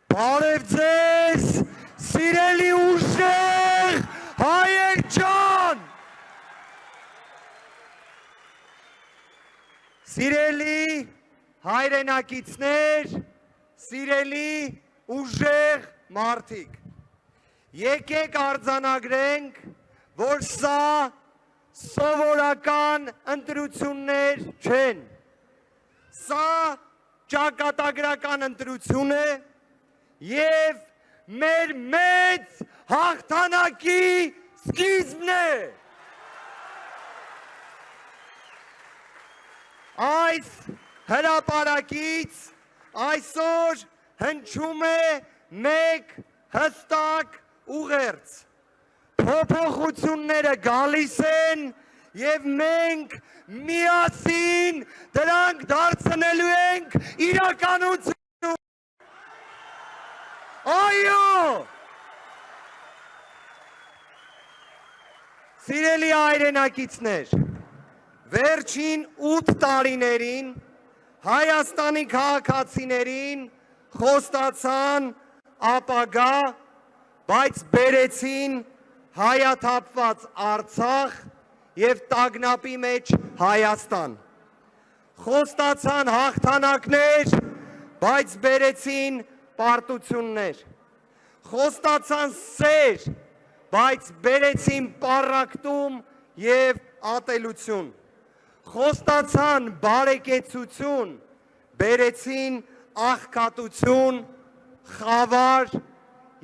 Բարև ձեզ, սիրելի ուժեղ հայեր ջան, սիրելի հայրենակիցներ, սիրելի ուժեղ մարդիկ, եկեք արձանագրենք, որ սա սովորական ընտրություններ չեն, սա ճակատագրական ընտրություն է և մեր մեծ հաղթանակի սկիզբն է։ Այս հրապարակից այսօր հնչում է մեկ հստակ ուղերձ։ Փոփոխությունները գալիս են և մենք միասին դրանք դարձնելու ենք իրականություն։ Այո! Սիրելի հայրենակիցներ, վերջին 8 տարիներին Հայաստանի քաղաքացիներին խոստացան ապագա, բայց բերեցին հայաթափված Արցախ և տագնապի մեջ Հայաստան։ Խոստացան հաղթանակներ, բայց բերեցին պարտություններ։ Խոստացան սեր, բայց բերեցին պառակտում և ատելություն։ Խոստացան բարեկեցություն, բերեցին աղքատություն, խավար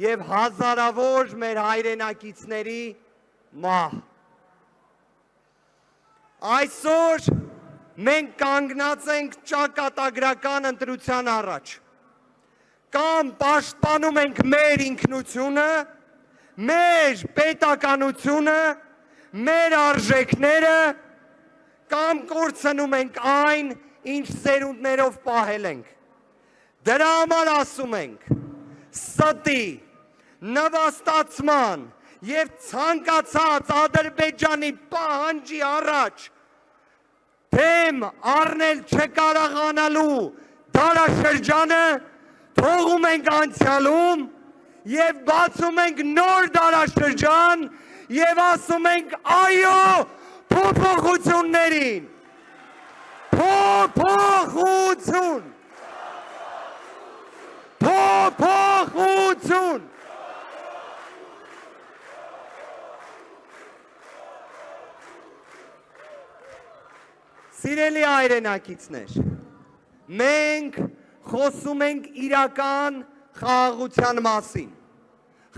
և հազարավոր մեր հայրենակիցների մահ։ Այսօր մենք կանգնած ենք ճակատագրական ընտրության առաջ։ Կամ պաշտպանում ենք մեր ինքնությունը, մեր պետականությունը, մեր արժեքները, կամ կորցնում ենք այն, ինչ սերունդներով պահել ենք։ Դրա համար ասում ենք, ստի, նվաստացման և ցանկացած Ադրբեջանի պահանջի առաջ դեմ առնել չկարողանալու դարաշրջանը թողում ենք անցյալում և բացում ենք նոր դարաշրջան և ասում ենք այո փոփոխություններին։ Փոփոխություն։ Փոփոխություն։ Սիրելի հայրենակիցներ, մենք խոսում ենք իրական խաղաղության մասին։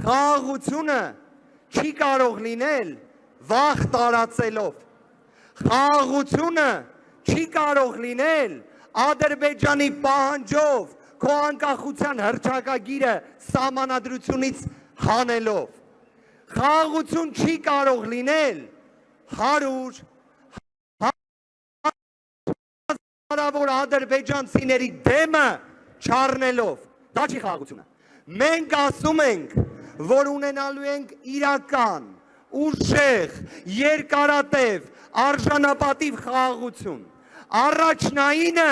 Խաղաղությունը չի կարող լինել վախ տարածելով։ Խաղաղությունը չի կարող լինել Ադրբեջանի պահանջով քո անկախության հռչակագիրը սահմանադրությունից հանելով։ Խաղաղություն չի կարող լինել 100 հազարավոր ադրբեջանցիների դեմը չառնելով, դա չի խաղաղությունը։ Մենք ասում ենք, որ ունենալու ենք իրական, ուժեղ, երկարատև, արժանապատիվ խաղաղություն։ Առաջնայինը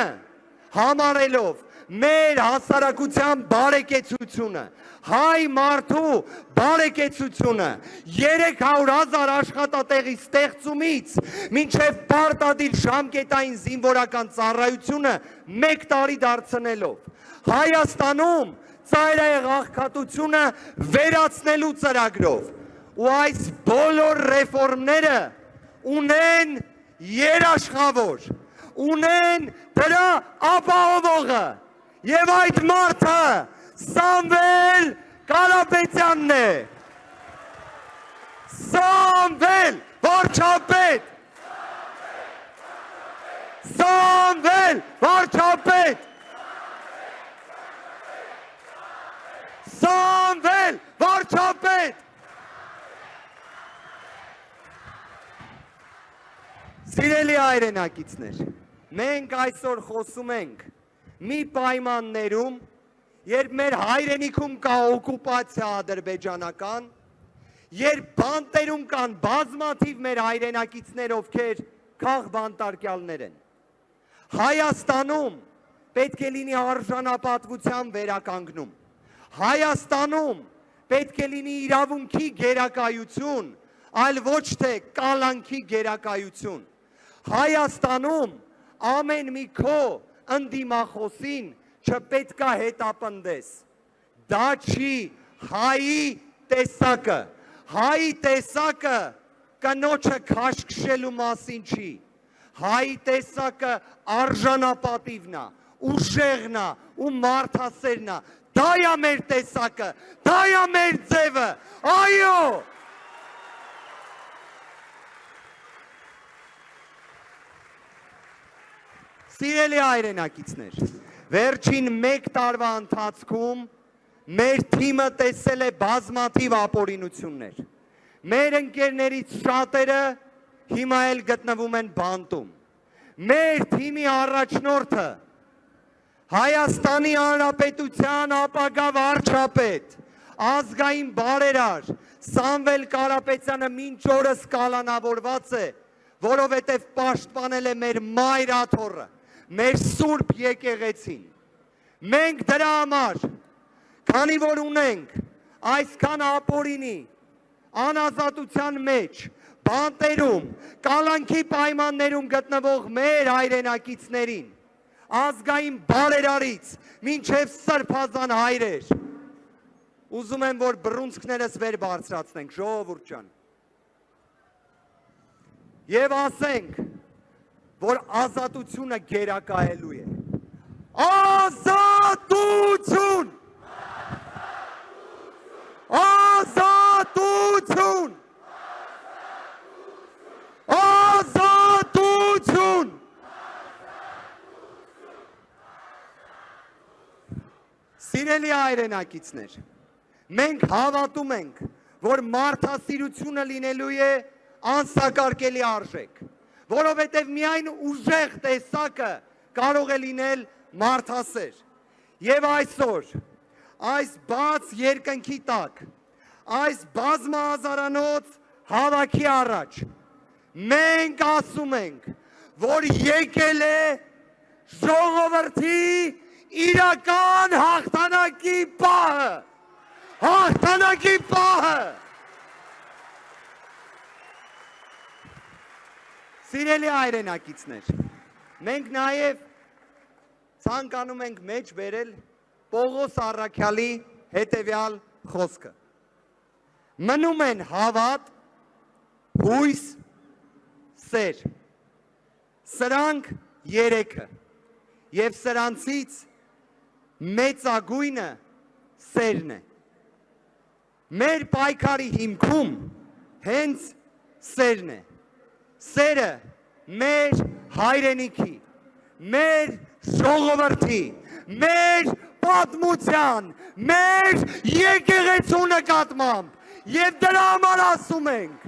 համարելով մեր հասարակության բարեկեցությունը, հայ մարդու բարեկեցությունը, 300,000 աշխատատեղի ստեղծումից մինչև պարտադիր ժամկետային զինվորական ծառայությունը 1 տարի դարձնելով, Հայաստանում ծայրահեղ աղքատությունը վերացնելու ծրագրով ու այս բոլոր ռեֆորմները ունեն երաշխավոր, ունեն դրա ապահովողը և այդ մարդը Սամվել Կարապետյանն է։ Սամվել վարչապետ։ Սամվել վարչապետ։ Սամվել վարչապետ։ Սիրելի հայրենակիցներ, մենք այսօր խոսում ենք մի պայմաններում, երբ մեր հայրենիքում կա օկուպացիա ադրբեջանական, երբ բանտերում կան բազմաթիվ մեր հայրենակիցներ, ովքեր քաղբանտարկյալներ են։ Հայաստանում պետք է լինի արժանապատվության վերականգնում։ Հայաստանում պետք է լինի իրավունքի գերակայություն, այլ ոչ թե կալանքի գերակայություն։ Հայաստանում ամեն մի քո ընդդիմախոսին չպետք է հետապնդես։ Դա չի հայի տեսակը։ Հայի տեսակը կնոջը քաշքշելու մասին չի։ Հայի տեսակը արժանապատիվն է, ուժեղն է ու մարդասերն է։ Դա է մեր տեսակը, դա է մեր ձևը, այո։ Սիրելի հայրենակիցներ, վերջին 1 տարվա ընթացքում մեր թիմը տեսել է բազմաթիվ ապօրինություններ։ Մեր ընկերներից շատերը հիմա էլ գտնվում են բանտում։ Մեր թիմի առաջնորդը Հայաստանի Հանրապետության ապագա վարչապետ, ազգային բարերար Սամվել Կարապետյանը մինչ օրս կալանավորված է, որովհետև պաշտպանել է մեր մայր աթոռը, մեր սուրբ եկեղեցին։ Մենք դրա համար, քանի որ ունենք այսքան ապօրինի, անազատության մեջ, բանտերում, կալանքի պայմաններում գտնվող մեր հայրենակիցներին, ազգային բարերարից մինչև սրբազան հայրեր, ուզում եմ, որ բռունցքներս վեր բարձրացնենք, ժողովուրդ ջան, և ասենք, որ ազատությունը գերակայելու է։ Ազատություն! Ազատություն! Ազատություն! Սիրելի հայրենակիցներ, մենք հավատում ենք, որ մարդասիրությունը լինելու է անսակարկելի արժեք, որովհետև միայն ուժեղ տեսակը կարող է լինել մարդասեր։ Եվ այսօր, այս բաց երկնքի տակ, այս բազմահազարանոց հավաքի առաջ, մենք ասում ենք, որ եկել է ժողովրդի իրական հաղթանակի պահը, հաղթանակի պահը։ Սիրելի հայրենակիցներ, մենք նաև ցանկանում ենք մեջ բերել Պողոս Առաքյալի հետևյալ խոսքը։ Մնում են հավատ, հույս, սեր։ Սրանք երեքը, և սրանցից մեծագույնը սերն է։ Մեր պայքարի հիմքում հենց սերն է։ Սերը մեր հայրենիքի, մեր ժողովրդի, մեր պատմության, մեր եկեղեցու նկատմամբ և դրա համար ասում ենք,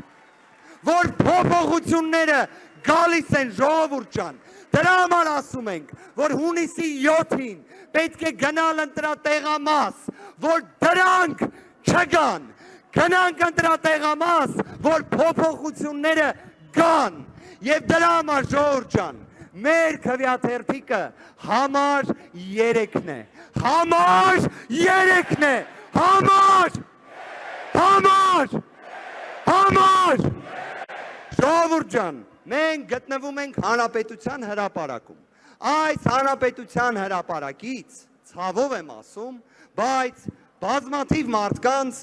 որ փոփոխությունները գալիս են, ժողովուրդ ջան, դրա համար ասում ենք, որ հունիսի 7-ին պետք է գնալ ընտրատեղամաս, որ դրանք չգան, գնանք ընտրատեղամաս, որ փոփոխությունները գան, և դրա համար ժողովուրդ ջան, մեր քվեաթերթիկը համար 3-ն է, համար 3-ն է, համար, ժողովուրդ ջան, մենք գտնվում ենք հանրապետության հրապարակում, այս հանրապետության հրապարակից, ցավով եմ ասում, բայց բազմաթիվ մարդկանց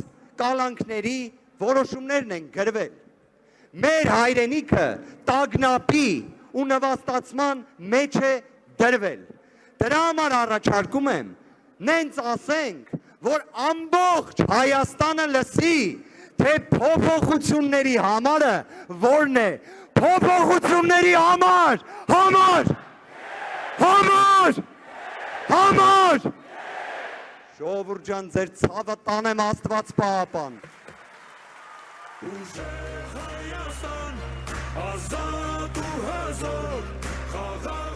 կալանքների որոշումներն են գրվել, մեր հայրենիքը տագնապի ու նվաստացման մեջ է դրվել, դրա համար առաջարկում եմ, նենց ասենք, որ ամբողջ Հայաստանը լսի, թե փոփոխությունների համարը որն է, փոփոխությունների համար, ժողովուրդ ջան, ձեր ցավը տանեմ Աստված պահապան։ Ուժեղ Հայաստան, ազատ ու հզոր,